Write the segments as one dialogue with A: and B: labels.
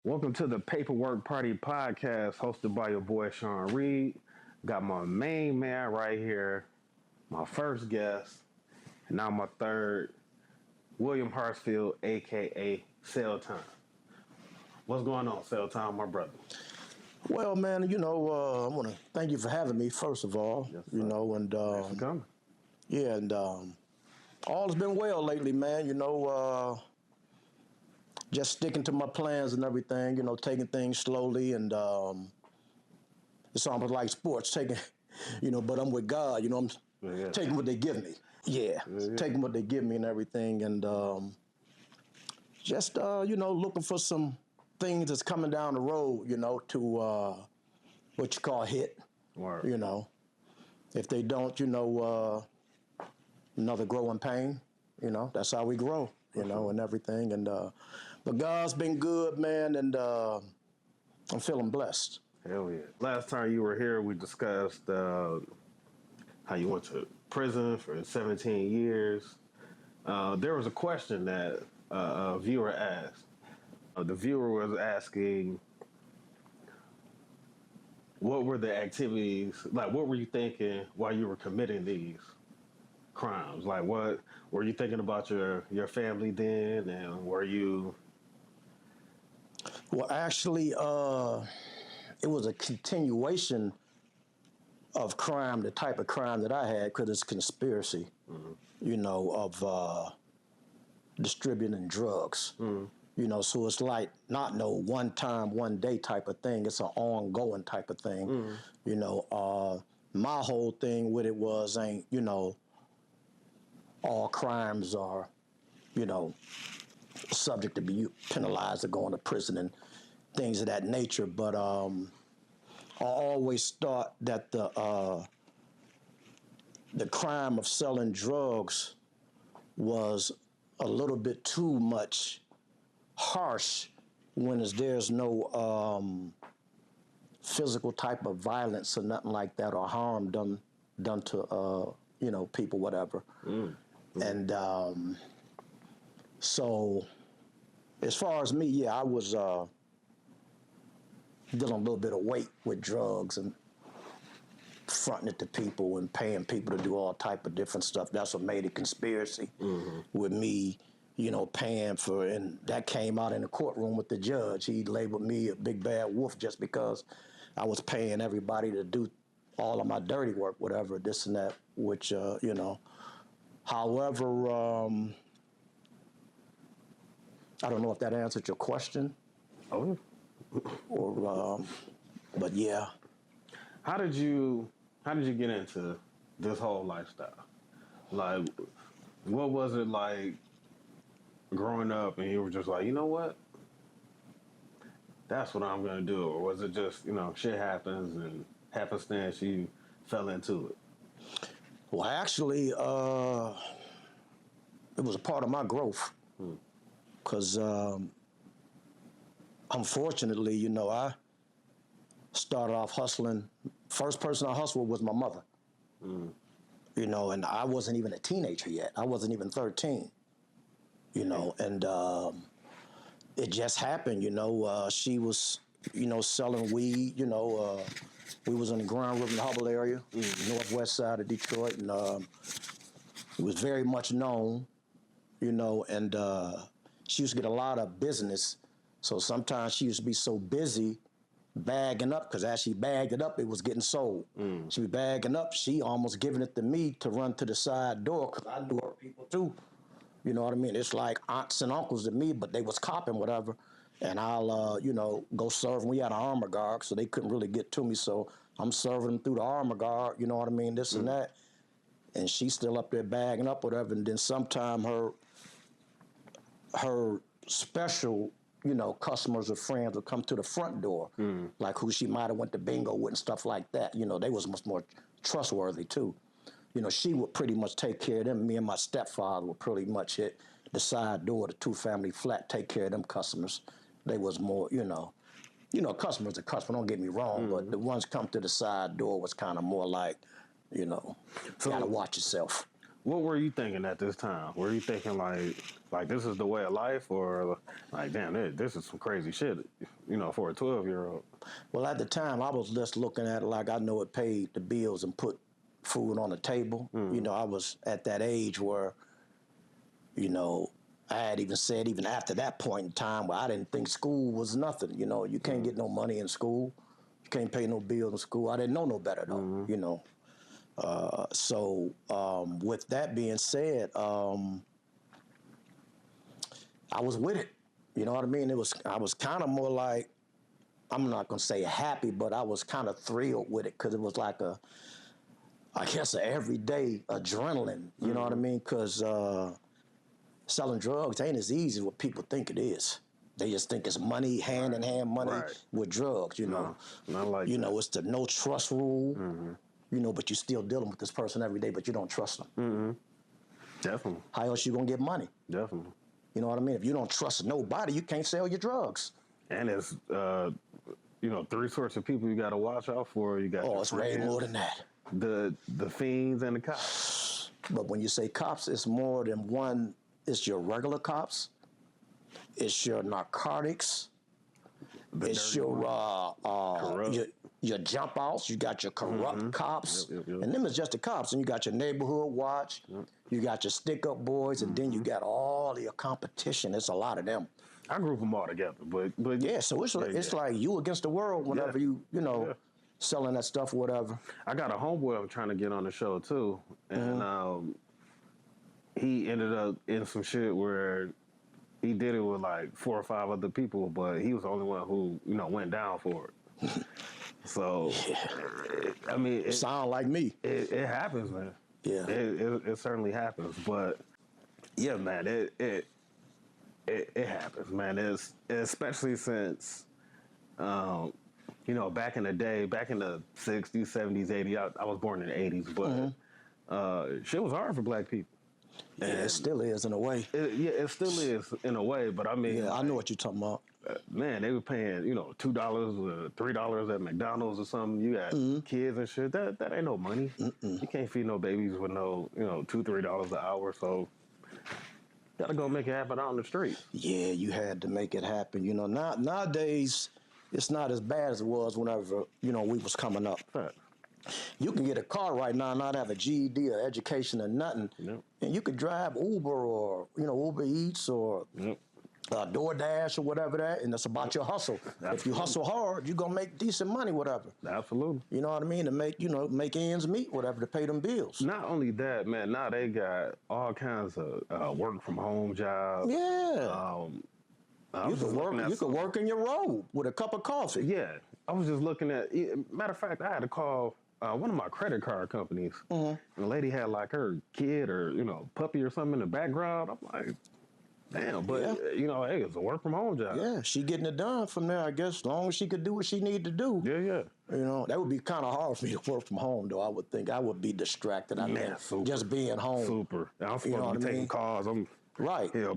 A: Welcome to the Paperwork Party podcast hosted by your boy Sean Reed. Got my main man right here, my first guest, and now my third, William Hartsfield, aka Cell Time. What's going on, Cell Time, my brother?
B: Well, man, I want to thank you for having me, first of all.
A: Yes, sir. Thanks for coming.
B: Yeah, and all has been well lately, man. Just sticking to my plans and everything, taking things slowly. And it's almost like sports, taking, but I'm with God, I'm
A: Yeah.
B: taking what they give me. Yeah,
A: Yeah.
B: taking what they give me and everything. And just, looking for some things that's coming down the road, to what you call hit.
A: Word.
B: If they don't, another growing pain. That's how we grow, and everything. And but God's been good, man, and I'm feeling blessed.
A: Hell yeah. Last time you were here, we discussed how you went to prison for 17 years. There was a question that a viewer asked. The viewer was asking, what were the activities, like what were you thinking while you were committing these crimes? Like what were you thinking about your family then, and were you?
B: Well, actually, it was a continuation of crime, the type of crime that I had, because it's conspiracy, of distributing drugs. So it's like not no one time, one day type of thing. It's an ongoing type of thing. My whole thing with it was all crimes are, subject to be penalized or going to prison and things of that nature. But I always thought that the crime of selling drugs was a little bit too much harsh when there's no physical type of violence or nothing like that, or harm done to people, whatever. And so as far as me, yeah, I was dealing a little bit of weight with drugs and fronting it to people and paying people to do all type of different stuff. That's what made it conspiracy with me, paying for, and that came out in the courtroom with the judge. He labeled me a big bad wolf just because I was paying everybody to do all of my dirty work, whatever, this and that, which, However, I don't know if that answered your question.
A: Oh.
B: Or, but yeah.
A: How did you get into this whole lifestyle? Like, what was it like growing up and you were just like, you know what? That's what I'm gonna do. Or was it just, shit happens and happenstance you fell into it?
B: Well, actually, it was a part of my growth. Because unfortunately, I started off hustling. First person I hustled was my mother. And I wasn't even a teenager yet. I wasn't even 13. And it just happened. She was, selling weed. We was in the Grand River and Hubble area, northwest side of Detroit, and it was very much known. And she used to get a lot of business. So sometimes she used to be so busy bagging up, because as she bagged it up, it was getting sold. She was bagging up, she almost giving it to me to run to the side door, because I knew her people too. You know what I mean? It's like aunts and uncles to me, but they was copping whatever. And I'll, go serve them. We had an armor guard, so they couldn't really get to me. So I'm serving them through the armor guard, you know what I mean, this and that. And she's still up there bagging up whatever. And then sometime her special, customers or friends would come to the front door, like who she might have went to bingo with and stuff like that. They was much more trustworthy too. She would pretty much take care of them. Me and my stepfather would pretty much hit the side door, the two-family flat, take care of them customers. They was more, customers are customers, don't get me wrong, but the ones come to the side door was kind of more like,
A: So
B: gotta watch yourself.
A: what were you thinking at this time? Were you thinking like this is the way of life, or like damn, this is some crazy shit, for a 12-year-old?
B: Well, at the time, I was just looking at it like I know it paid the bills and put food on the table. I was at that age where, I had even said, even after that point in time, where I didn't think school was nothing. You can't get no money in school. You can't pay no bills in school. I didn't know no better, though, So with that being said, I was with it. You know what I mean? I was kind of more like, I'm not going to say happy, but I was kind of thrilled with it because it was like I guess, an everyday adrenaline. You know what I mean? Because selling drugs ain't as easy as what people think it is. They just think it's money, hand in hand money with drugs,
A: No, not like
B: it's the no trust rule, but you're still dealing with this person every day, but you don't trust them.
A: Definitely.
B: How else you going to get money?
A: Definitely.
B: You know what I mean? If you don't trust nobody, you can't sell your drugs.
A: And it's, 3 sorts of people you got to watch out for. You got
B: it's way more than that.
A: The fiends and the cops.
B: But when you say cops, it's more than one. It's your regular cops. It's your narcotics. It's your jump outs. You got your corrupt cops.
A: Yep.
B: And them is just the cops. And you got your neighborhood watch. You got your stick up boys. And then you got all your competition. It's a lot of them.
A: I group them all together. But
B: yeah, so it's like you against the world whenever you selling that stuff or whatever.
A: I got a homeboy I'm trying to get on the show too. And he ended up in some shit where he did it with like 4 or 5 other people, but he was the only one who, went down for it. So, it
B: sound like me.
A: It happens, man.
B: Yeah.
A: It certainly happens. But yeah, man, it happens, man. It's especially since, back in the day, back in the 60s, 70s, 80s, I was born in the 80s, but shit was hard for black people.
B: Yeah, it still is in a way.
A: It still is in a way, but I mean...
B: Yeah, I know what you're talking about.
A: Man, they were paying, $2 or $3 at McDonald's or something. You got kids and shit. That ain't no money. You can't feed no babies with no, $2, $3 an hour, so... Gotta go make it happen out on the street.
B: Yeah, you had to make it happen. Nowadays, it's not as bad as it was whenever, we was coming up.
A: Right.
B: You can get a car right now and not have a GED or education or nothing.
A: Yep.
B: And you could drive Uber or, Uber Eats or DoorDash or whatever that, and it's about your hustle. Absolutely. If you hustle hard, you're going to make decent money, whatever.
A: Absolutely.
B: You know what I mean? To make, make ends meet, whatever, to pay them bills.
A: Not only that, man, now they got all kinds of work from home jobs.
B: Yeah. You could work in your robe with a cup of coffee.
A: Yeah. I was just looking at, matter of fact, I had to call one of my credit card companies. And the lady had like her kid or, puppy or something in the background. I'm like, damn, but, hey, it's a work from home job.
B: Yeah, she getting it done from there, I guess, as long as she could do what she needed to do.
A: Yeah.
B: That would be kind of hard for me to work from home, though. I would think I would be distracted. I think
A: super.
B: Just being home.
A: Super. I'm supposed to be taking calls. I'm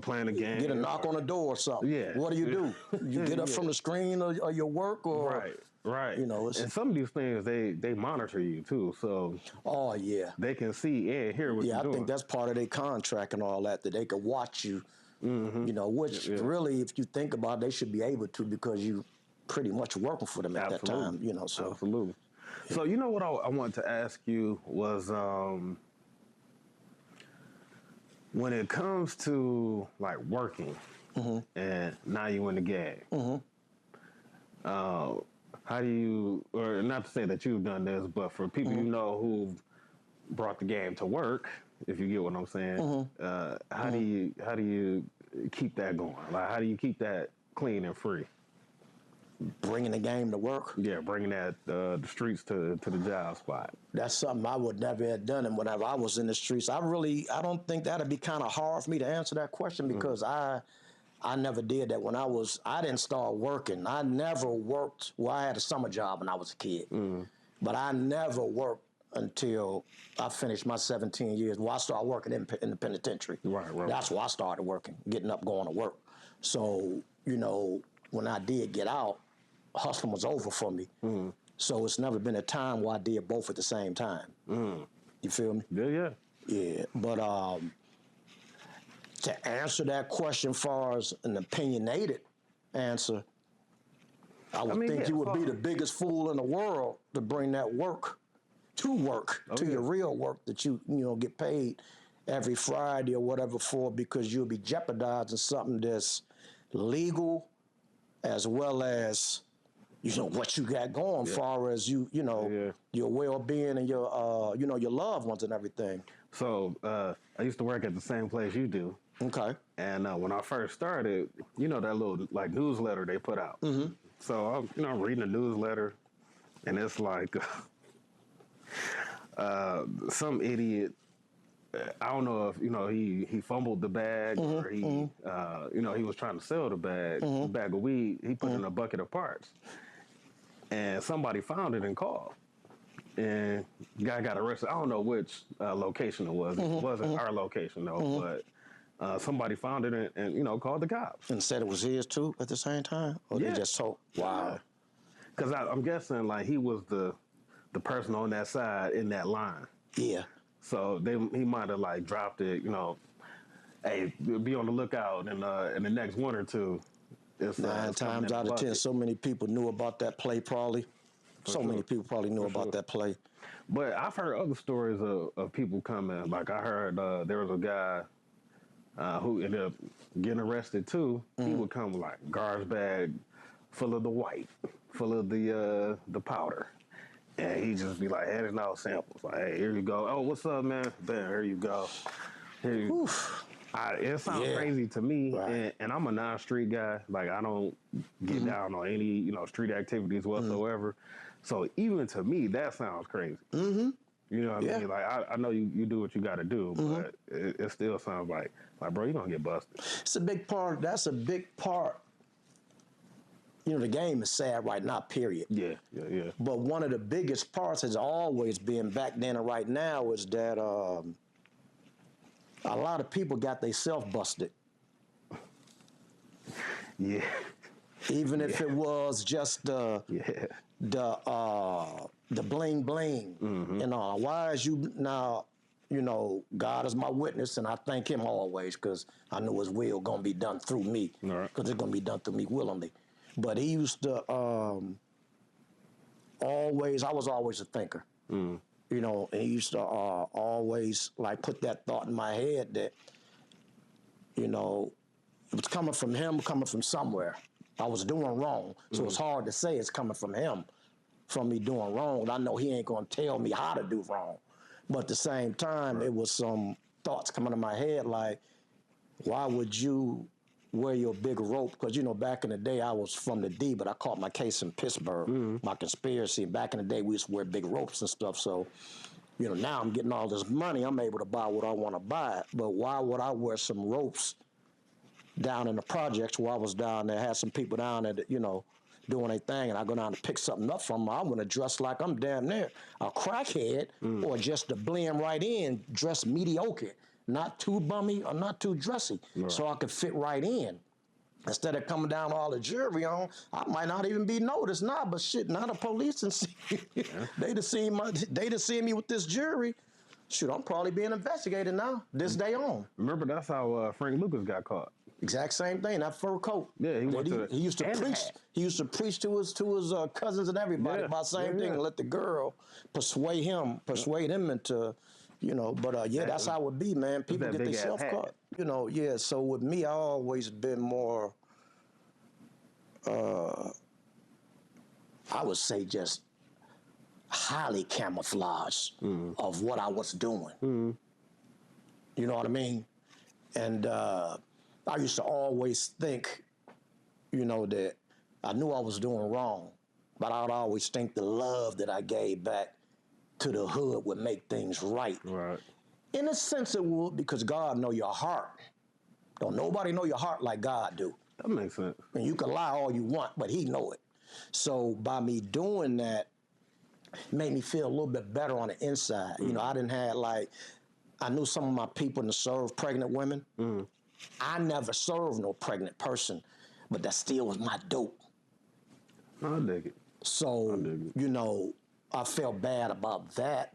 A: playing a game.
B: Get a knock on the door or something.
A: Yeah.
B: What do? You get up from the screen of your work or...
A: Right.
B: And
A: some of these things, they monitor you, too. So...
B: Oh, yeah.
A: They can see and hear what you're doing.
B: Yeah, I think that's part of their contract and all that they could watch you. Which really, if you think about it, they should be able to because you pretty much working for them at that time, so.
A: Absolutely. Yeah. So, what I wanted to ask you was, when it comes to, like, working and now you in the game, how do you, or not to say that you've done this, but for people who've brought the game to work, if you get what I'm saying, how do you keep that going? Like, how do you keep that clean and free?
B: Bringing the game to work?
A: Yeah, bringing that the streets to the job spot.
B: That's something I would never have done. And whenever I was in the streets, I don't think that'd be kind of hard for me to answer that question because I never did that. I didn't start working. I never worked. Well, I had a summer job when I was a kid, but I never worked until I finished my 17 years. Well, I started working in the penitentiary.
A: Right.
B: That's where I started working, getting up, going to work. So, when I did get out, hustling was over for me. So it's never been a time where I did both at the same time. You feel me?
A: Yeah.
B: Yeah. But to answer that question, far as an opinionated answer, I would think
A: yeah,
B: you would be the biggest fool in the world to bring that work to your real work that you get paid every Friday or whatever for, because you'll be jeopardizing something that's legal as well as what you got going, far as your well-being and your your loved ones and everything.
A: So I used to work at the same place you do.
B: Okay.
A: And when I first started, that little like newsletter they put out. Mm-hmm. So I'm reading the newsletter, and it's like some idiot. I don't know if he fumbled the bag, or he he was trying to sell the bag of weed. He put in a bucket of parts, and somebody found it and called. And guy got arrested. I don't know which location it was. It wasn't our location though, but somebody found it and called the cops.
B: And said it was his too at the same time? Or they just told? Wow.
A: Because I'm guessing like he was the person on that side in that line.
B: Yeah.
A: So he might have like dropped it, hey, be on the lookout in the next one or two. It's,
B: 9 times out of 10, so many people knew about that play probably. Many people probably knew about that play.
A: But I've heard other stories of people coming. Like I heard there was a guy who ended up getting arrested too. He would come with like garbage bag full of the white, full of the powder. And he'd just be like handing out samples. Like, hey, here you go. Oh, what's up, man? There, here you go. It sounds crazy to me,
B: right.
A: and I'm a non-street guy. Like, I don't get down on any, street activities whatsoever. So even to me, that sounds crazy. Mm-hmm. You know what I mean? Like, I know you do what you got to do, but it still sounds like, bro, you're going to get busted.
B: It's a big part. That's a big part. The game is sad right now, period.
A: Yeah.
B: But one of the biggest parts has always been, back then and right now, is that a lot of people got themselves busted.
A: Yeah.
B: Even if it was just the bling bling and all. Why is you now? God is my witness, and I thank Him always, because I know His will gonna be done through me, because it's gonna be done through me willingly. But he used to always. I was always a thinker. And he used to always like put that thought in my head that it was coming from him, coming from somewhere. I was doing wrong, so it's hard to say it's coming from him, from me doing wrong. I know he ain't gonna tell me how to do wrong, but at the same time, it was some thoughts coming to my head like, why would you wear your big rope? Because back in the day, I was from the D, but I caught my case in Pittsburgh, my conspiracy. Back in the day, we used to wear big ropes and stuff. So now I'm getting all this money, I'm able to buy what I want to buy. But why would I wear some ropes down in the projects where I was down there, had some people down there that, doing their thing, and I go down to pick something up from them? I want to dress like I'm damn near a crackhead, or just to blend right in, dress mediocre. Not too bummy or not too dressy, so I could fit right in. Instead of coming down all the jewelry on, I might not even be noticed now. But shit, now the police and see, they'd have seen me with this jewelry. Shoot, I'm probably being investigated now, this day on.
A: Remember, that's how Frank Lucas got caught.
B: Exact same thing. That fur coat.
A: Yeah,
B: he used to preach. He used to preach to his cousins and everybody about the same thing, and let the girl persuade him into. But that's how it would be, man. People get themselves caught. So with me, I always been more, I would say, just highly camouflaged of what I was doing. You know what I mean? And I used to always think, that I knew I was doing wrong, but I'd always think the love that I gave back to the hood would make things right.
A: Right.
B: In a sense it would, because God know your heart. Don't nobody know your heart like God do.
A: That makes sense.
B: And you can lie all you want, but He know it. So by me doing that, made me feel a little bit better on the inside. I didn't have I knew some of my people that served pregnant women. I never served no pregnant person, but that still was my dope.
A: I dig it.
B: So, I felt bad about that.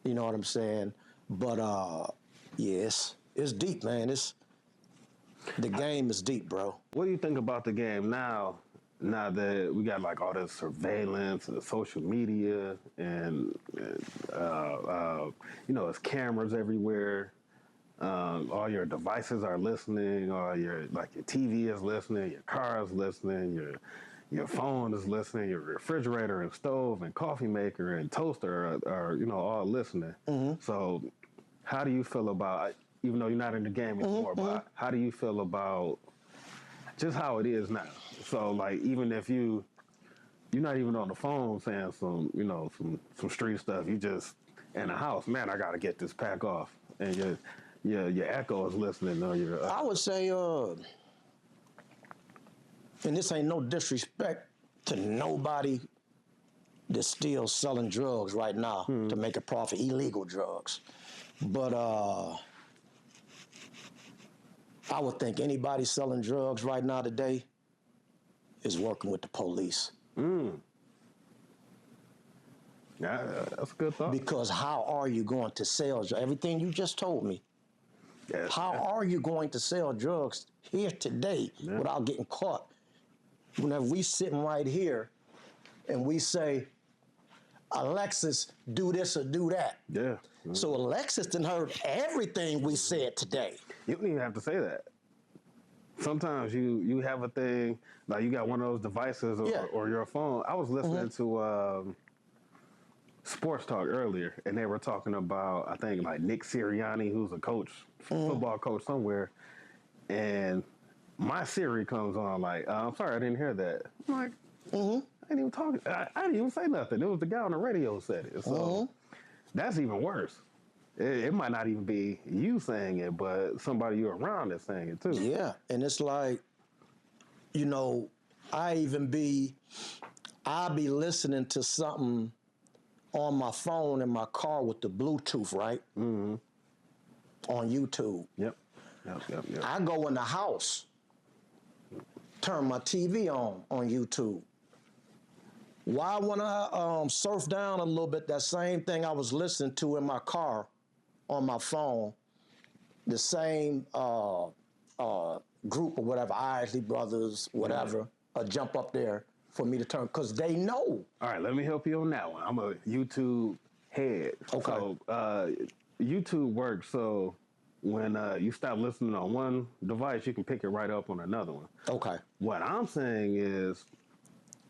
B: You know what I'm saying? But yes, it's deep, man. The game is deep, bro.
A: What do you think about the game now? Now that we got like all this surveillance and social media, and it's cameras everywhere. All your devices are listening. All your TV is listening. Your car is listening. Your phone is listening. Your refrigerator and stove and coffee maker and toaster are all listening. So, how do you feel about, even though you're not in the game anymore, but how do you feel about just how it is now? So, like, even if you're not even on the phone saying some street stuff, you just in the house, man, I got to get this pack off, and your echo is listening, or your.
B: I would say, and this ain't no disrespect to nobody that's still selling drugs right now to make a profit, illegal drugs. But I would think anybody selling drugs right now today is working with the police.
A: Yeah, that's a good thought.
B: Because how are you going to sell everything you just told me?
A: Yes,
B: How are you going to sell drugs here today without getting caught? Whenever we sitting right here and we say, Alexis, do this or do that.
A: Yeah.
B: So Alexis done heard everything we said today.
A: You don't even have to say that. Sometimes you have a thing, like you got one of those devices or your phone. I was listening to Sports Talk earlier, and they were talking about, I think, like Nick Sirianni, who's a coach, football coach somewhere, and my Siri comes on like, I'm sorry, I didn't hear that. I'm like, I didn't even talk. I didn't even say nothing. It was the guy on the radio said it. So that's even worse. It might not even be you saying it, but somebody you're around that's saying it too.
B: Yeah, and it's like, I'll be listening to something on my phone in my car with the Bluetooth, right? On YouTube.
A: Yep.
B: I go in the house, turn my TV on YouTube. Why, when I surf down a little bit, that same thing I was listening to in my car on my phone, the same group or whatever, Isley Brothers, whatever, jump up there for me to turn, because they know.
A: All right, let me help you on that one. I'm a YouTube head.
B: Okay.
A: So YouTube works so when you stop listening on one device, you can pick it right up on another one.
B: Okay.
A: What I'm saying is,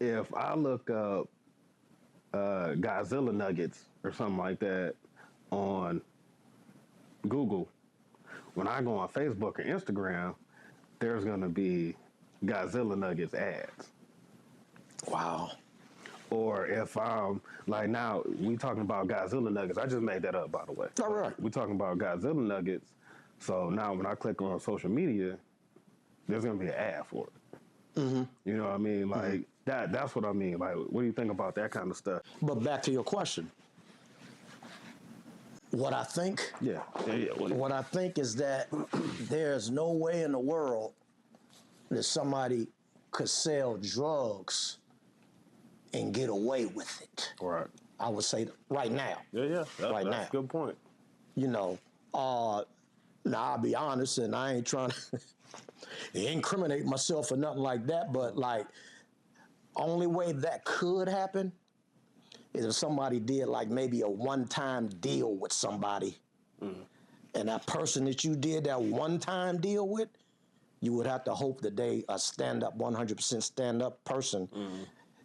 A: if I look up Godzilla nuggets or something like that on Google, when I go on Facebook or Instagram, there's going to be Godzilla nuggets ads.
B: Wow.
A: Or if I'm like, now we talking about Godzilla nuggets. I just made that up, by the way.
B: All right.
A: We talking about Godzilla nuggets. So now when I click on social media, there's gonna be an ad for it. You know what I mean? Like that's what I mean. Like, what do you think about that kind of stuff?
B: But back to your question. What I think What I think is that there's no way in the world that somebody could sell drugs and get away with it.
A: Right.
B: I would say right now.
A: Yeah.
B: Right now.
A: That's a good point.
B: Now I'll be honest, and I ain't trying to incriminate myself or nothing like that, but like, only way that could happen is if somebody did like maybe a one-time deal with somebody, and that person that you did that one-time deal with, you would have to hope that they a stand-up, 100% stand-up person,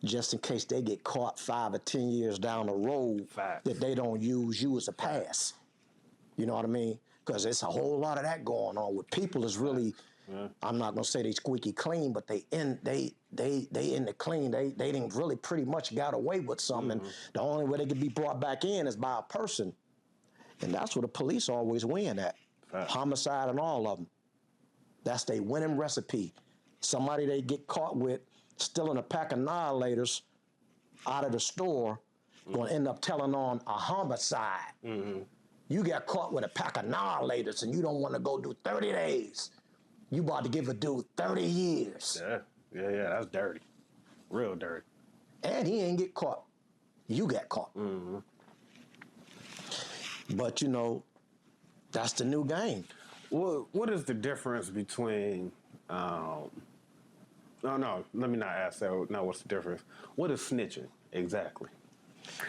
B: just in case they get caught 5 or 10 years down the road, that they don't use you as a pass. You know what I mean? Because it's a whole lot of that going on with people. Is really, I'm not gonna say they squeaky clean, but they in the clean. They didn't really pretty much got away with something. And the only way they could be brought back in is by a person, and that's what the police always win at. Homicide and all of them. That's their winning recipe. Somebody they get caught with stealing a pack of annihilators out of the store, gonna end up telling on a homicide. You got caught with a pack of annihilators and you don't want to go do 30 days. You about to give a dude 30 years.
A: Yeah, that's dirty. Real dirty.
B: And he ain't get caught. You got caught. But That's the new game.
A: What is the difference between? No, let me not ask that. No, what's the difference? What is snitching exactly?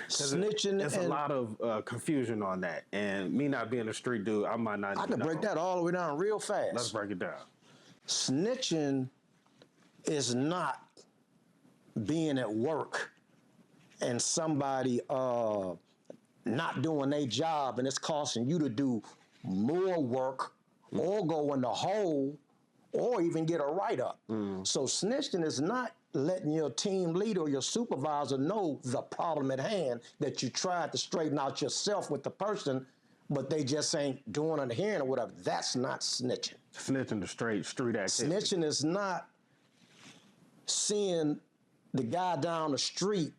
B: Snitching
A: There's a
B: and
A: lot of confusion on that, and me not being a street dude, I might not.
B: I can break that all the way down real fast.
A: Let's break it down.
B: Snitching is not being at work and somebody not doing their job and it's costing you to do more work or go in the hole or even get a write-up. So snitching is not letting your team leader or your supervisor know the problem at hand that you tried to straighten out yourself with the person, but they just ain't doing it hearing or whatever. That's not snitching.
A: Snitching the street activity.
B: Snitching is not seeing the guy down the street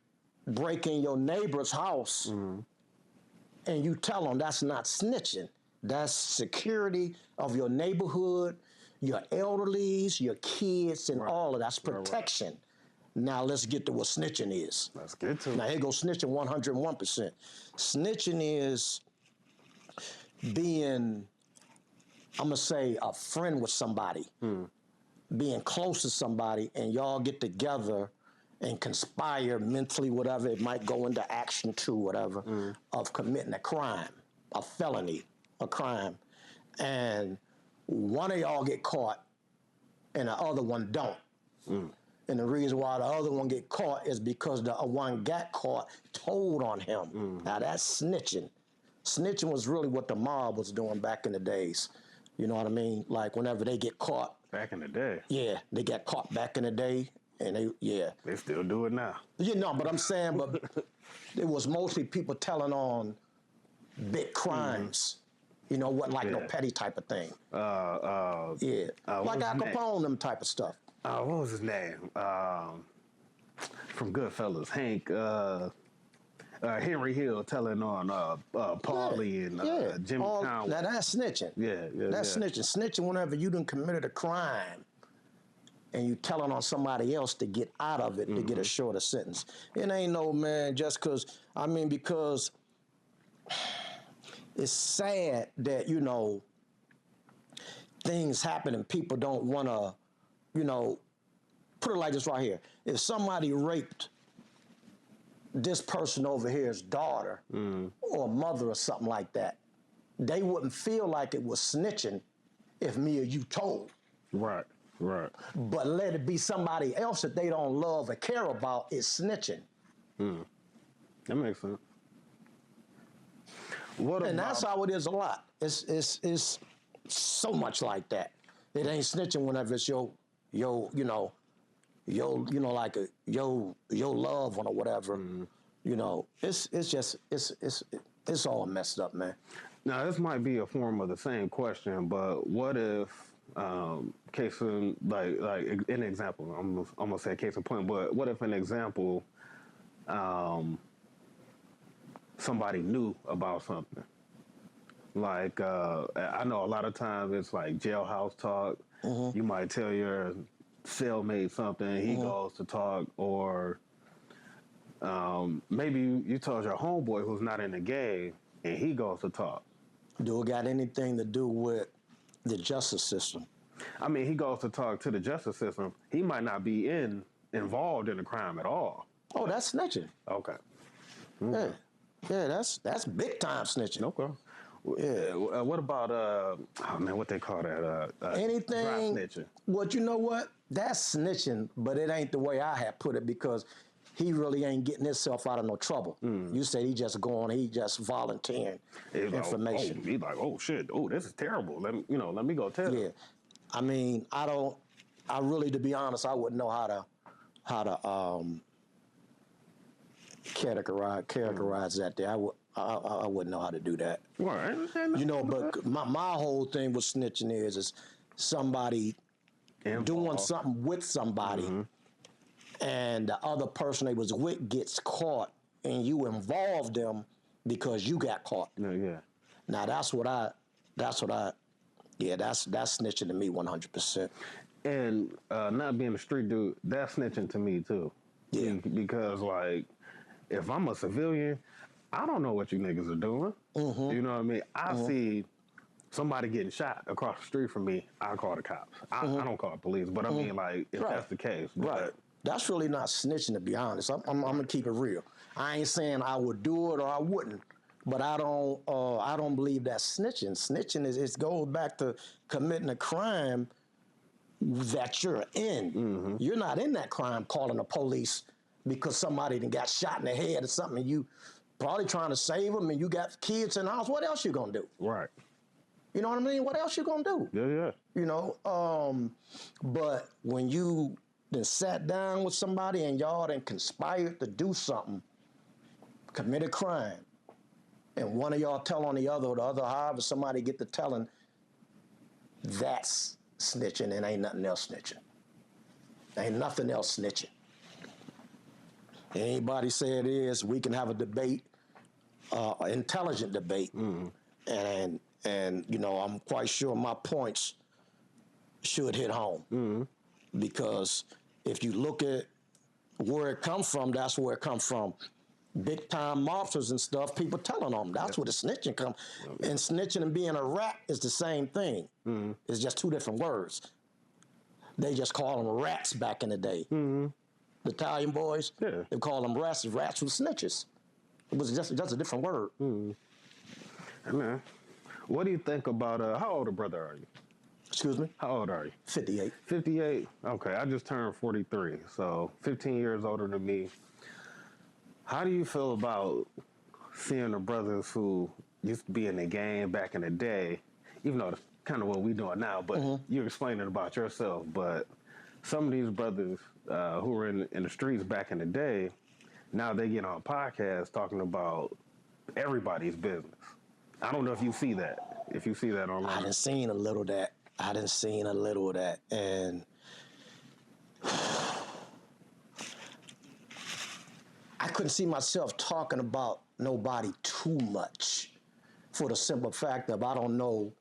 B: breaking your neighbor's house and you tell him. That's not snitching. That's security of your neighborhood, your elderlies, your kids, and all of that's protection. Right. Now let's get to what snitching is.
A: Let's get to it.
B: Now here goes snitching 101%. Snitching is being, I'm going to say, a friend with somebody, being close to somebody, and y'all get together and conspire mentally, whatever, it might go into action too, whatever, of committing a crime, a felony, a crime. And one of y'all get caught and the other one don't. And the reason why the other one get caught is because the one got caught told on him. Now that's snitching. Snitching was really what the mob was doing back in the days. You know what I mean? Like whenever they get caught.
A: Back in the day.
B: Yeah, they got caught back in the day. And
A: they still do it now.
B: You know, but I'm saying, but it was mostly people telling on big crimes. You know, wasn't like no petty type of thing. Like Al Capone, them type of stuff.
A: What was his name? From Goodfellas, Hank. Henry Hill telling on Paulie and Jimmy Conway.
B: Now that's snitching. That's snitching. Snitching whenever you done committed a crime and you telling on somebody else to get out of it to get a shorter sentence. It ain't no, man, just because it's sad that, you know, things happen and people don't want to, you know, put it like this right here. If somebody raped this person over here's daughter or mother or something like that, they wouldn't feel like it was snitching if me or you told.
A: Right.
B: But let it be somebody else that they don't love or care about is snitching.
A: That makes sense.
B: That's how it is a lot. It's so much like that. It ain't snitching whenever it's your loved one or whatever. You know, it's all messed up, man.
A: Now this might be a form of the same question, but what if case in like an example? I'm gonna say case in point, but what if an example somebody knew about something? Like I know a lot of times it's like jailhouse talk. You might tell your cellmate something, he goes to talk, or maybe you told your homeboy who's not in the game and he goes to talk.
B: Do it got anything to do with the justice system?
A: I mean, he goes to talk to the justice system. He might not be involved in the crime at all.
B: Oh, that's snitching.
A: Okay.
B: Yeah, that's big time snitching.
A: Okay. Yeah. What about what they call that?
B: Anything.
A: Dry snitching.
B: Well, you know what? That's snitching, but it ain't the way I had put it because he really ain't getting himself out of no trouble. You said he just volunteering information.
A: Like, he's like, oh shit, oh this is terrible. Let me go tell him.
B: I mean, I really, to be honest, I wouldn't know how to categorize that there. I wouldn't know how to do that.
A: Right.
B: You know, but my whole thing with snitching is somebody doing something with somebody and the other person they was with gets caught and you involved them because you got caught.
A: Yeah.
B: Now that's snitching to me 100%.
A: And not being a street dude, that's snitching to me too.
B: Yeah.
A: Because like, if I'm a civilian, I don't know what you niggas are doing. You know what I mean? I see somebody getting shot across the street from me, I call the cops. I don't call the police, but I mean, like, if
B: Right.
A: that's the case,
B: Right. That's really not snitching, to be honest. I'm gonna keep it real. I ain't saying I would do it or I wouldn't, but I don't believe that's snitching. Snitching is it goes back to committing a crime that you're in. You're not in that crime calling the police because somebody done got shot in the head or something, and you probably trying to save them, and you got kids in the house. What else you gonna do?
A: right.
B: You know what I mean? What else you gonna do?
A: Yeah, yeah.
B: You know, but when you then sat down with somebody and y'all then conspired to do something, commit a crime, and one of y'all tell on the other, or the other, however somebody get to telling, that's snitching, and ain't nothing else snitching. Ain't nothing else snitching. Anybody say it is, we can have a debate, intelligent debate, and you know, I'm quite sure my points should hit home. Because if you look at where it comes from, that's where it comes from. Big time mobsters and stuff, people telling on them. That's where the snitching comes. And snitching and being a rat is the same thing. It's just two different words. They just call them rats back in the day. The Italian boys, they call them rats. Rats were snitches. It was just a different word.
A: Hey, man, what do you think about, how old a brother are you?
B: Excuse me?
A: How old are you?
B: 58.
A: 58? Okay, I just turned 43, so 15 years older than me. How do you feel about seeing the brothers who used to be in the game back in the day, even though it's kind of what we doing now, but you're explaining about yourself, but some of these brothers who were in the streets back in the day, now they get on podcasts talking about everybody's business. I don't know if you see that. If you see that
B: I
A: online.
B: done seen a little of that. And I couldn't see myself talking about nobody too much for the simple fact of I don't know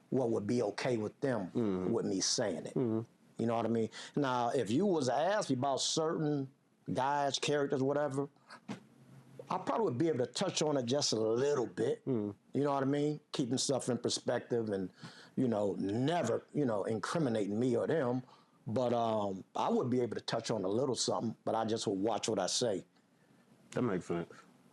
B: what would be okay with them with me saying it. You know what I mean? Now, if you was to ask me about certain guys, characters, whatever, I probably would be able to touch on it just a little bit. You know what I mean? Keeping stuff in perspective and, you know, never, you know, incriminating me or them. But I would be able to touch on a little something, but I just would watch what I say.
A: That makes sense.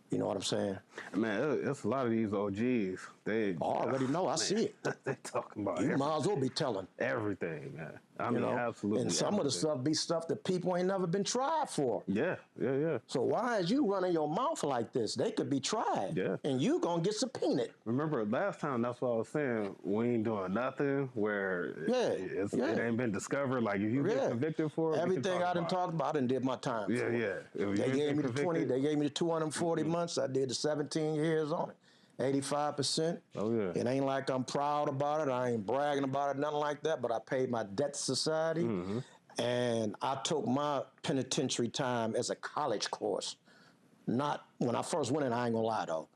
B: You know what I'm saying?
A: Man, it's a lot of these OGs. They
B: I already know. I see it.
A: They talking about
B: You might as well be telling.
A: everything, man. I
B: You
A: mean,
B: know,
A: absolutely.
B: and some of the
A: everything.
B: stuff be stuff that people ain't never been tried for.
A: Yeah, yeah, yeah.
B: So why is you running your mouth like this? They could be tried.
A: Yeah.
B: And you gonna get subpoenaed.
A: Remember last time? That's what I was saying. We ain't doing nothing where it ain't been discovered. Like if you get convicted for it, we can
B: everything
A: talk
B: I done
A: about it.
B: talked about, I done did my time.
A: Yeah,
B: for it.
A: yeah. If
B: They
A: you
B: gave
A: get
B: me the 20.
A: convicted-
B: They gave me the 240 months. I did the 17 years on it. 85%.
A: Oh yeah.
B: It ain't like I'm proud about it. I ain't bragging about it, nothing like that. But I paid my debt to society, and I took my penitentiary time as a college course. Not when I first went in. I ain't gonna lie though.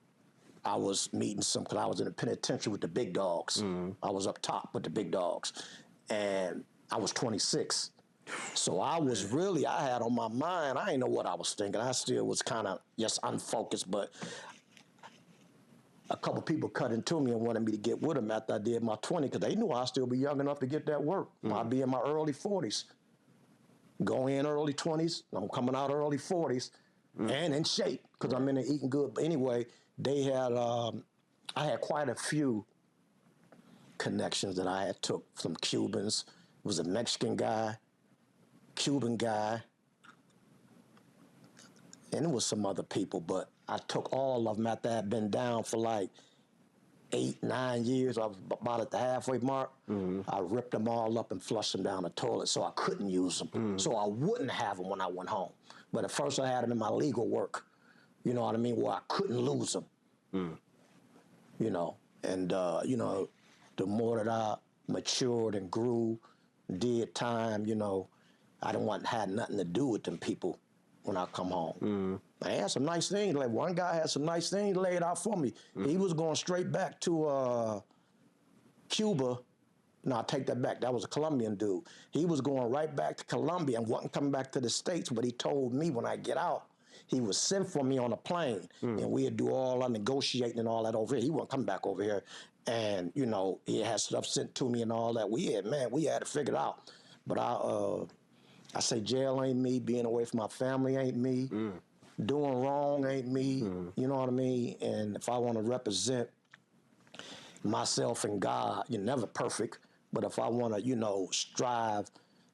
B: I was meeting because I was in the penitentiary with the big dogs. I was up top with the big dogs, and I was 26. So I was really, I had on my mind, I didn't know what I was thinking. I still was kind of just unfocused, but a couple people cut into me and wanted me to get with them after I did my 20, because they knew I'd still be young enough to get that work. I'd be in my early 40s. Go in early 20s, I'm coming out early 40s, and in shape, because I'm in there eating good. But anyway, they had, I had quite a few connections that I had took from Cubans. It was a Mexican guy, Cuban guy, and it was some other people, but I took all of them after I had been down for like 8, 9 years. I was about at the halfway mark. I ripped them all up and flushed them down the toilet so I couldn't use them. So I wouldn't have them when I went home. But at first I had them in my legal work, you know what I mean, where I couldn't lose them. You know, and, you know, the more that I matured and grew, did time, you know, I didn't had nothing to do with them people when I come home. I had some nice things. Like one guy had some nice things laid out for me. He was going straight back to Cuba. No, I take that back. That was a Colombian dude. He was going right back to Colombia and wasn't coming back to the States, but he told me when I get out, he would send for me on a plane, and we'd do all our negotiating and all that over here. He wasn't coming back over here. And, you know, he had stuff sent to me and all that. We had to figure it out. But I say jail ain't me, being away from my family ain't me, doing wrong ain't me, you know what I mean? And if I want to represent myself and God, you're never perfect, but if I want to, you know, strive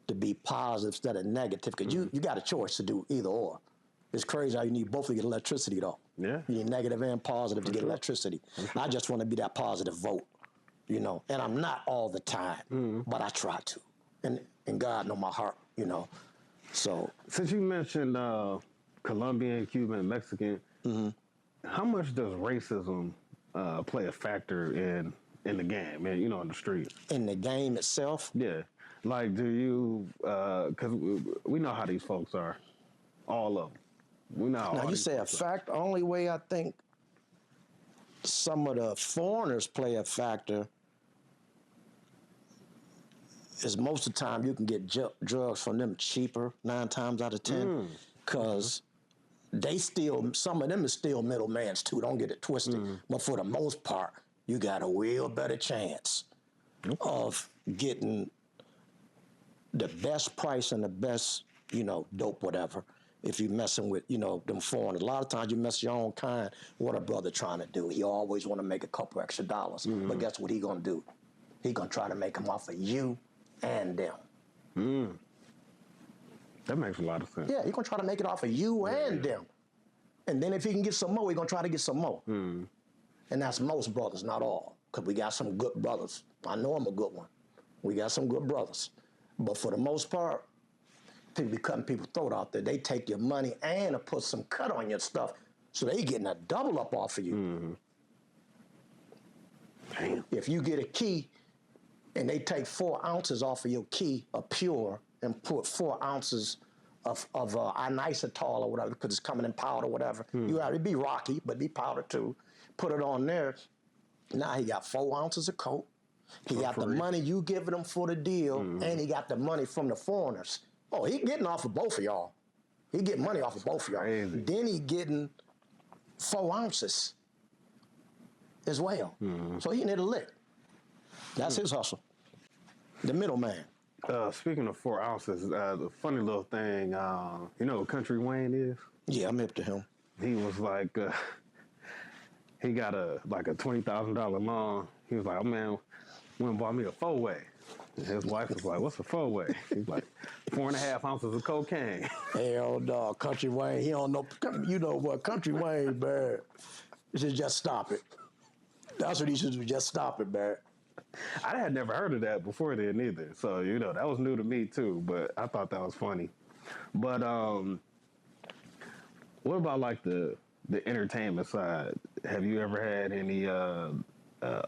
B: to be positive instead of negative, because you got a choice to do either or. It's crazy how you need both to get electricity, though.
A: Yeah.
B: You need negative and positive to get electricity. I just want to be that positive vote, you know, and I'm not all the time, but I try to. And God know my heart, you know. So
A: Since you mentioned Colombian, Cuban, Mexican, how much does racism play a factor in the game, man? You know, in the street.
B: in the game itself,
A: Yeah. Like, do you? Because we know how these folks are, all of them. We know. How
B: now
A: all
B: you
A: these
B: say a
A: folks are.
B: fact, only way I think some of the foreigners play a factor is most of the time you can get drugs from them cheaper 9 times out of 10 because they still, some of them is still middlemans too, don't get it twisted, but for the most part you got a real better chance of getting the best price and the best, you know, dope, whatever, if you messing with, you know, them foreigners. A lot of times you mess your own kind, what a brother trying to do. He always want to make a couple extra dollars. But guess what he gonna do? He gonna try to make them off of you and them.
A: That makes a lot of sense.
B: Yeah, he gonna try to make it off of you and them. And then if he can get some more, he gonna try to get some more. And that's most brothers, not all. Because we got some good brothers. I know I'm a good one. We got some good brothers. But for the most part, people be cutting people's throat out there. They take your money and put some cut on your stuff. So they getting a double up off of you.
A: Damn.
B: If you get a key and they take 4 ounces off of your key of pure and put 4 ounces of inositol or whatever, because it's coming in powder or whatever, you have to be rocky, but be powder too. Put it on there. Now he got 4 ounces of coke. He got the money you giving him for the deal, and he got the money from the foreigners. Oh, he getting off of both of y'all. He getting money off of both of y'all.
A: Crazy.
B: Then he getting 4 ounces as well. So he need a lick. That's his hustle. The middleman.
A: Speaking of 4 ounces, the funny little thing, you know what Country Wayne is?
B: Yeah, I'm hip to him.
A: He was like, he got a $20,000 loan. He was like, oh man, went and bought me a 4-way. And his wife was like, what's a 4-way? He's like, 4.5 ounces of cocaine.
B: Hell no, Country Wayne, he don't know. You know what, Country Wayne, man. He should just stop it. That's what he should do, just stop it, man.
A: I had never heard of that before then either. So, you know, that was new to me too, but I thought that was funny. But what about like the entertainment side? Have you ever had any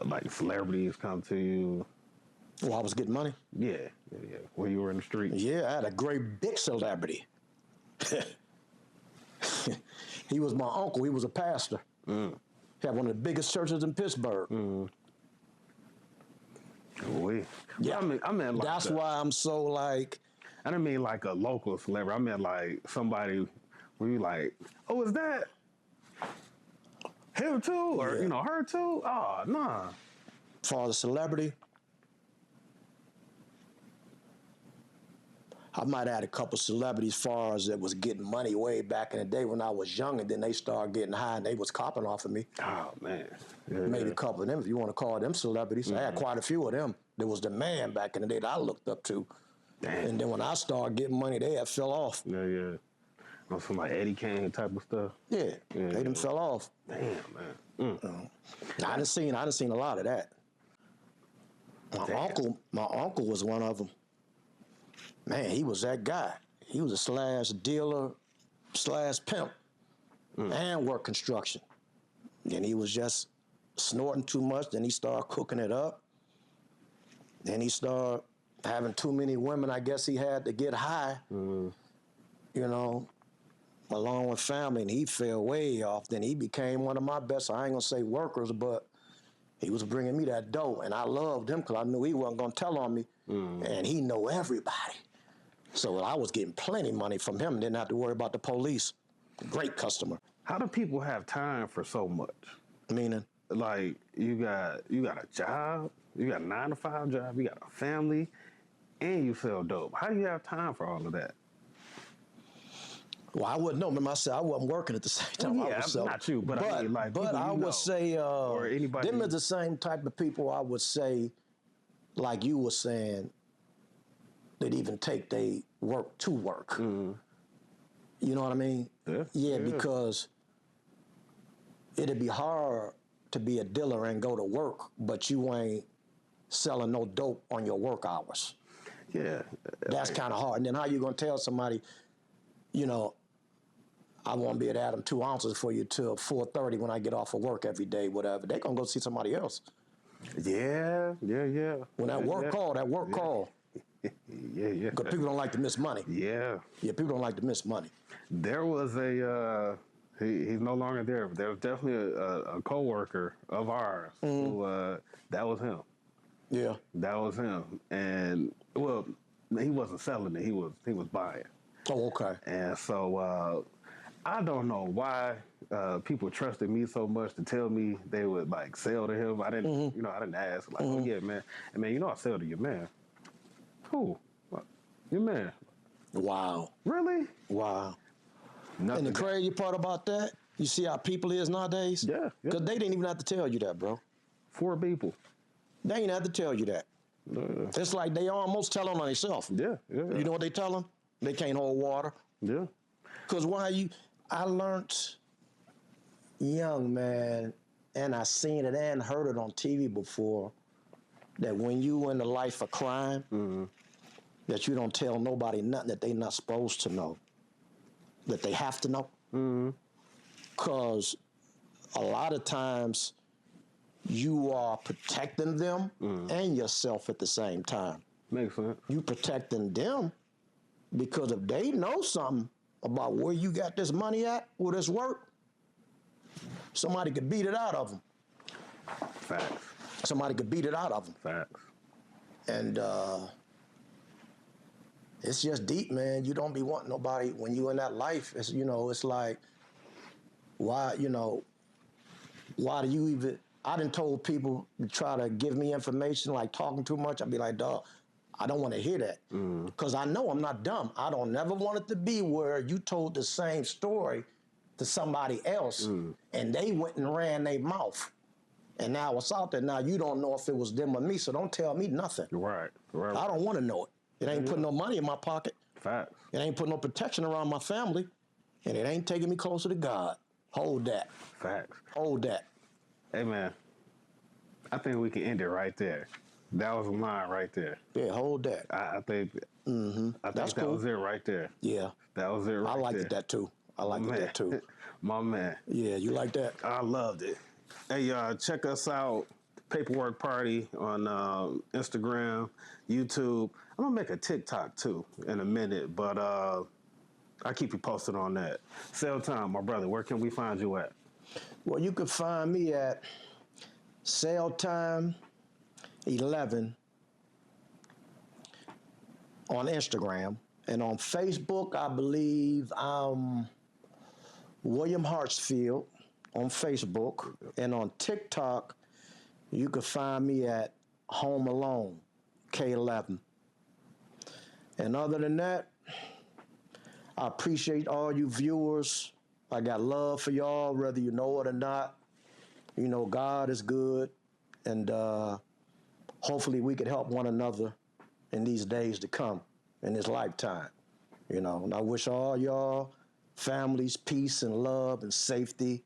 A: like celebrities come to you?
B: Well, I was getting money.
A: Yeah. When you were in the street?
B: Yeah, I had a great big celebrity. He was my uncle. He was a pastor. He had one of the biggest churches in Pittsburgh.
A: Yeah. I mean like
B: that's why I'm so like.
A: I didn't mean like a local celebrity. I meant like somebody where you like, oh, is that him too? Or, you know, her too? Oh, nah.
B: As far as a celebrity, I might add a couple celebrities as far as that was getting money way back in the day when I was young, and then they started getting high and they was copping off of me.
A: Oh, man. Yeah.
B: Maybe a couple of them, if you want to call them celebrities. I had quite a few of them. There was the man back in the day that I looked up to.
A: Damn.
B: And then when I started getting money, they had fell off.
A: Yeah. On some like Eddie Kane type of stuff.
B: Yeah, they done fell off.
A: Damn, man.
B: I done seen a lot of that. My uncle was one of them. Man, he was that guy. He was a slash dealer, slash pimp, and work construction. Then he was just snorting too much. Then he started cooking it up. Then he started having too many women. I guess he had to get high, you know, along with family. And he fell way off. Then he became one of my best, I ain't gonna say workers, but he was bringing me that dough. And I loved him because I knew he wasn't gonna tell on me. And he know everybody. So I was getting plenty of money from him. Didn't have to worry about the police. Great customer.
A: How do people have time for so much?
B: Meaning?
A: like you got a job, you got a 9 to 5 job, you got a family, and you sell dope. How do you have time for all of that?
B: Well, I wouldn't know. Remember, I said I wasn't working at the same time. I
A: Yeah,
B: was selling.
A: not you, but I mean, like,
B: but
A: people
B: I
A: you know,
B: would say
A: or anybody.
B: them is the same type of people. I would say, like you were saying, that even take they work to work. You know what I mean?
A: Yeah.
B: Because it'd be hard to be a dealer and go to work, but you ain't selling no dope on your work hours.
A: Yeah,
B: That's kind of hard. And then how you gonna tell somebody, you know, I won't be able to add them 2 ounces for you till 4:30 when I get off of work every day, whatever. They gonna go see somebody else.
A: yeah.
B: When that work call, that work call.
A: Yeah.
B: Because people don't like to miss money.
A: Yeah.
B: Yeah, people don't like to miss money.
A: There was he's no longer there, but there was definitely a coworker of ours who that was him.
B: Yeah.
A: That was him, and well, he wasn't selling it; he was buying.
B: Oh, okay.
A: And so I don't know why people trusted me so much to tell me they would like sell to him. I didn't, I didn't ask. Like, oh yeah, man, and man, I sell to your man. Who? What? Your man?
B: Wow.
A: Really?
B: Wow.
A: Nothing.
B: And the crazy part about that, you see how people is nowadays?
A: Yeah.
B: Because they didn't even have to tell you that, bro.
A: 4 people.
B: They ain't have to tell you that. It's like they almost telling on themselves.
A: Yeah.
B: You know what they tell them? They can't hold water.
A: Yeah.
B: Because I learned young, man, and I seen it and heard it on TV before, that when you in the life of crime, that you don't tell nobody nothing that they not supposed to know, that they have to know. Because a lot of times you are protecting them and yourself at the same time.
A: Makes sense.
B: You protecting them because if they know something about where you got this money at, where this work, somebody could beat it out of them.
A: Facts.
B: Somebody could beat it out of them.
A: Facts.
B: And it's just deep, man. You don't be wanting nobody when you in that life. It's it's like, why do you even? I done told people to try to give me information, like talking too much. I'd be like, dog, I don't want to hear that. Because I know I'm not dumb. I don't never want it to be where you told the same story to somebody else and they went and ran their mouth. And now it's out there. Now you don't know if it was them or me, so don't tell me nothing.
A: Right.
B: I don't want to know it. It ain't putting no money in my pocket.
A: Facts.
B: It ain't putting no protection around my family. And it ain't taking me closer to God. Hold that.
A: Facts.
B: Hold that.
A: Hey, man, I think we can end it right there. That was a line right there.
B: Yeah, hold that.
A: I think
B: That's
A: that
B: cool.
A: was it right there.
B: Yeah.
A: That was it right there.
B: I liked that too. I liked that too.
A: My man.
B: Yeah, you like that?
A: I loved it. Hey, y'all, check us out, Paperwork Party, on Instagram, YouTube. I'm going to make a TikTok, too, in a minute, but I'll keep you posted on that. Sell Time, my brother, where can we find you at?
B: Well, you can find me at Sale Time 11 on Instagram. And on Facebook, I believe I'm William Hartsfield on Facebook. And on TikTok, you can find me at Home Alone, K11. And other than that, I appreciate all you viewers. I got love for y'all, whether you know it or not. You know, God is good. And hopefully we could help one another in these days to come, in this lifetime. And I wish all y'all families peace and love and safety,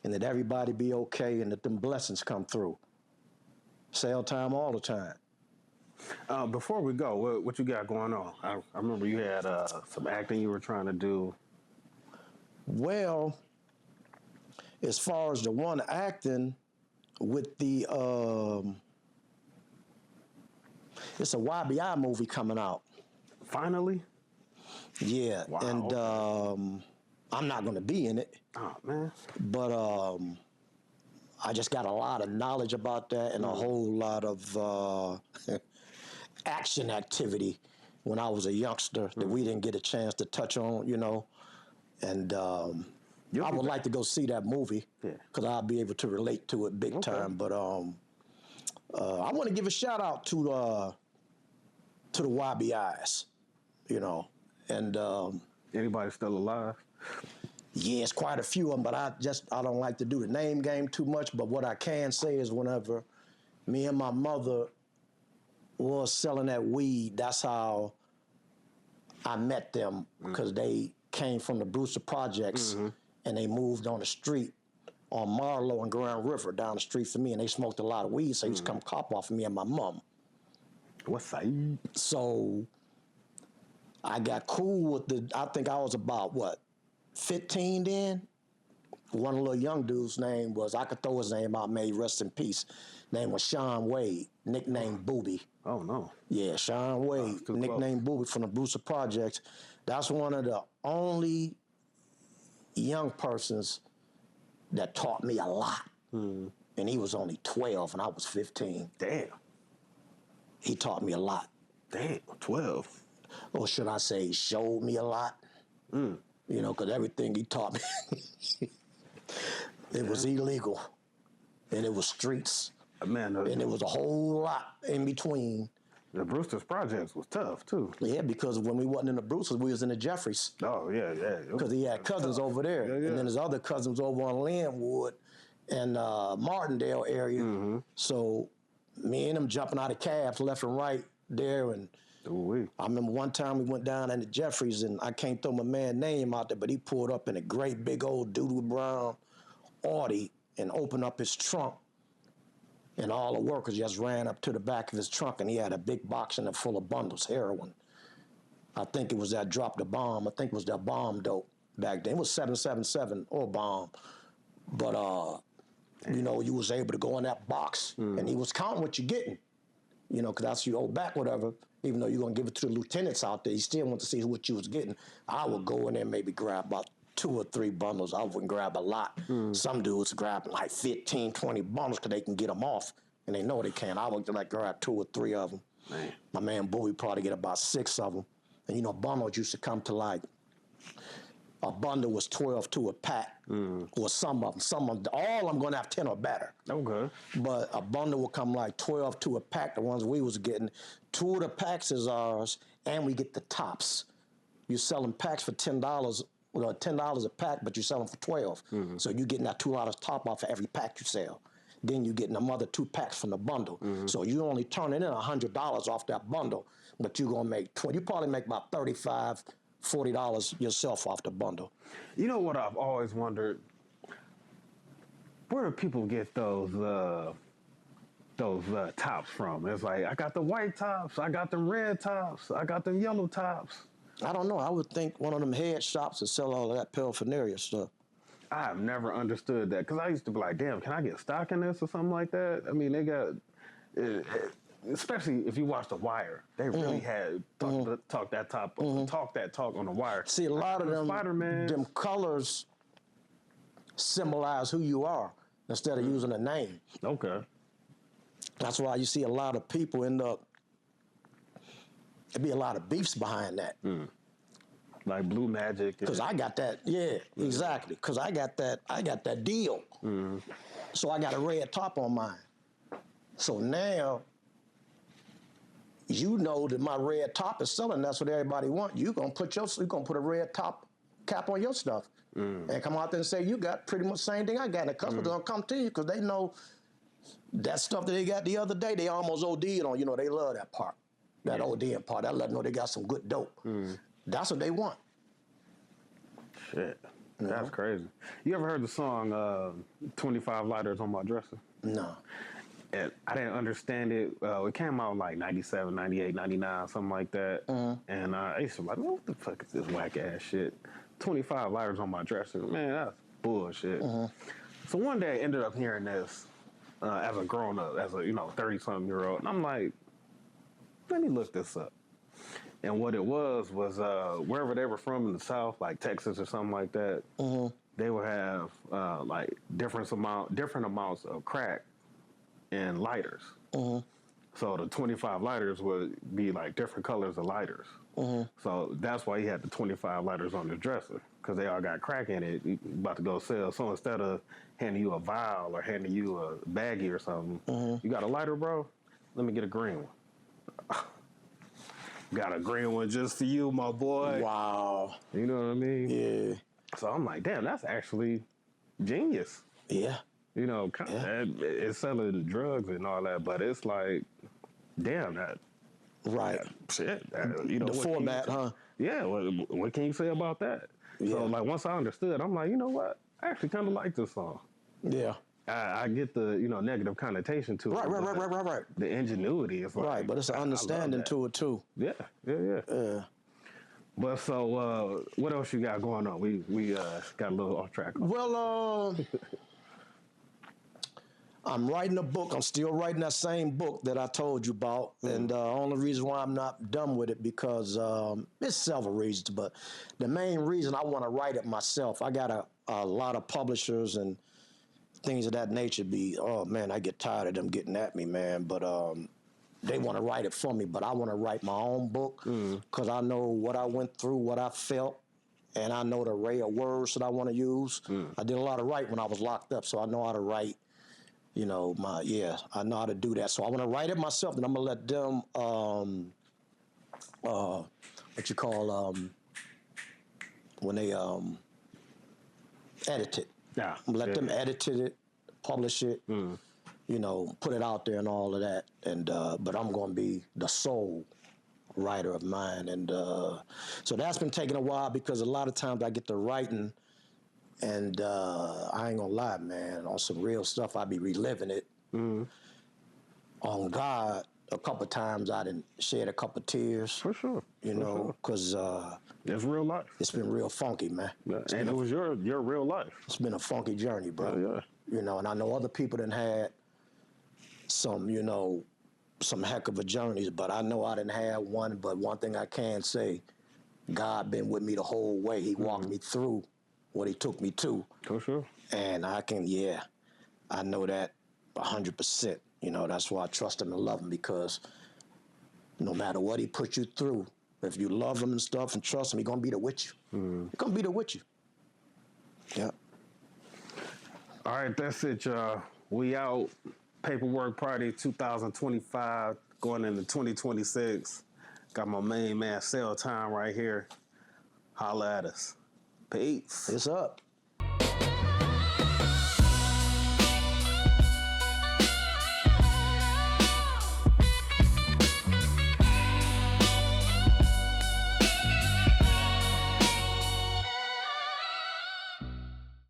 B: and that everybody be okay, and that them blessings come through. Sale Time all the time.
A: Before we go, what you got going on? I remember you had some acting you were trying to do.
B: Well, as far as the one acting with the, it's a YBI movie coming out.
A: Finally?
B: Yeah,
A: Wow.
B: and I'm not going to be in it.
A: Oh, man.
B: But I just got a lot of knowledge about that and a whole lot of action activity when I was a youngster that we didn't get a chance to touch on, And I would like to go see that movie because I'll be able to relate to it big time. But I want to give a shout out to the YBIs, you know, and
A: Anybody still alive?
B: yeah, it's quite a few of them. But I don't like to do the name game too much. But what I can say is whenever me and my mother was selling that weed, that's how I met them because they came from the Brewster Projects and they moved on the street on Marlow and Grand River down the street from me, and they smoked a lot of weed, so they used to come cop off of me and my mom.
A: What's that?
B: So I got cool with I think I was about, 15 then? One little young dude's name was, I could throw his name out, may he rest in peace. Name was Sean Wade, nicknamed Booby.
A: Oh, no.
B: Yeah, Sean Wade, nicknamed Booby from the Brewster Projects. That's one of the only young persons that taught me a lot. And he was only 12 and I was 15.
A: Damn.
B: He taught me a lot.
A: Damn, 12.
B: Or should I say, showed me a lot. You know, because everything he taught me, it was illegal. And it was streets.
A: Man,
B: And there was a whole lot in between.
A: The Brewster's Projects was tough, too.
B: Yeah, because when we wasn't in the Brewsters, we was in the Jeffries.
A: Oh, yeah.
B: Because he had cousins over there.
A: Yeah.
B: And then his other cousins over on Linwood and Martindale area. So me and him jumping out of cabs left and right there. And I remember one time we went down in the Jeffries, and I can't throw my man's name out there, but he pulled up in a great big old doodle brown Audi and opened up his trunk. And all the workers just ran up to the back of his trunk, and he had a big box in it full of bundles, heroin. I think it was that drop the bomb. I think it was that bomb dope back then. It was 777 or bomb. But, you know, you was able to go in that box, and he was counting what you're getting. You know, because that's your old back, whatever. Even though you're going to give it to the lieutenants out there, he still want to see what you was getting. I would go in there and maybe grab about 2 or 3 bundles. I wouldn't grab a lot. Some dudes grab like 15, 20 bundles because they can get them off, and they know they can. I would like grab 2 or 3 of them.
A: Man.
B: My man Bowie probably get about 6 of them. And you know, bundles used to come to like, a bundle was 12 to a pack, or some of them. All I'm going to have 10 or better.
A: Okay.
B: But a bundle will come like 12 to a pack, the ones we was getting. 2 of the packs is ours, and we get the tops. You sell them packs for $10, $10 a pack, but you sell them for 12. So you're getting that $2 top off of every pack you sell. Then you're getting another 2 packs from the bundle. So you only turning in $100 off that bundle, but you're gonna make $20. You probably make about $35, $40 yourself off the bundle.
A: You know what I've always wondered? Where do people get those tops from? It's like, I got the white tops, I got them red tops, I got them yellow tops.
B: I don't know. I would think one of them head shops that sell all of that paraphernalia stuff.
A: I've never understood that because I used to be like, damn, can I get stock in this or something like that? I mean, they got, especially if you watch The Wire, they really had talk that talk on The Wire.
B: See, a lot of them,
A: Spider-Man,
B: them colors symbolize who you are instead of using a name.
A: Okay.
B: That's why you see a lot of people end up, there'd be a lot of beefs behind that.
A: Like Blue Magic.
B: Because I got that, exactly. Because I got that deal. So I got a red top on mine. So now, you know that my red top is selling. That's what everybody wants. You're gonna put a red top cap on your stuff, and come out there and say you got pretty much the same thing I got. And the customers gonna come to you because they know that stuff that they got the other day. They almost OD'd on. You know, they love that part. That ODing part, that let them know they got some good dope. That's what they want.
A: Shit, that's crazy. You ever heard the song 25 Lighters on My Dresser?
B: No.
A: And I didn't understand it. It came out like 97, 98, 99, something like that. And I used to be like, what the fuck is this whack ass shit? 25 lighters on my dresser. Man, that's bullshit. So one day I ended up hearing this as a grown up, as a 30-something year old. And I'm like, let me look this up. And what it was wherever they were from in the South, like Texas or something like that, they would have like different amounts of crack and lighters. So the 25 lighters would be like different colors of lighters. So that's why he had the 25 lighters on the dresser. because they all got crack in it. You about to go sell. So instead of handing you a vial or handing you a baggie or something, you got a lighter, bro? Let me get a green one. Got a green one just for you, my boy.
B: Wow.
A: You know what I mean?
B: Yeah.
A: So I'm like, damn, that's actually genius.
B: Yeah.
A: You know, it's selling drugs and all that, but it's like, damn, that
B: Right.
A: shit. You know,
B: The format, huh?
A: Yeah, what can you say about that?
B: Yeah.
A: So, like, once I understood, I'm like, you know what? I actually kind of like this song.
B: Yeah.
A: I get the, negative connotation to
B: Right,
A: it.
B: right.
A: The ingenuity is like,
B: Right, but it's an
A: I love
B: understanding
A: that.
B: to it too.
A: Yeah. But so, what else you got going on? We got a little off track.
B: Well, I'm writing a book. I'm still writing that same book that I told you about, and the only reason why I'm not done with it because there's several reasons, but the main reason I want to write it myself. I got a lot of publishers and things of that nature. Oh man, I get tired of them getting at me, man. But they want to write it for me, but I want to write my own book because I know what I went through, what I felt, and I know the array of words that I want to use. I did a lot of writing when I was locked up, so I know how to write. I know how to do that. So I want to write it myself, and I'm gonna let them, when they edit it.
A: Yeah.
B: Let them edit it, publish it, put it out there and all of that. And but I'm gonna be the sole writer of mine, and so that's been taking a while because a lot of times I get to writing. And I ain't gonna lie, man, on some real stuff, I be reliving it. On God, a couple times I done shed a couple tears.
A: For sure.
B: Because
A: it's real life.
B: It's been real funky, man.
A: Yeah. And it was your real life.
B: It's been a funky journey, bro.
A: Yeah.
B: And I know other people done had some, some heck of a journeys, but I know I didn't have one. But one thing I can say, God been with me the whole way. He walked me through what he took me to.
A: For sure.
B: And I know that 100%. That's why I trust him and love him, because no matter what he put you through, if you love him and stuff and trust him, he's going to be there with you. He's going to be there with you. Yeah.
A: All right, that's it, y'all. We out. Paperwork Party 2025 going into 2026. Got my main man, Cell Time, right here. Holla at us. Peace.
B: It's up.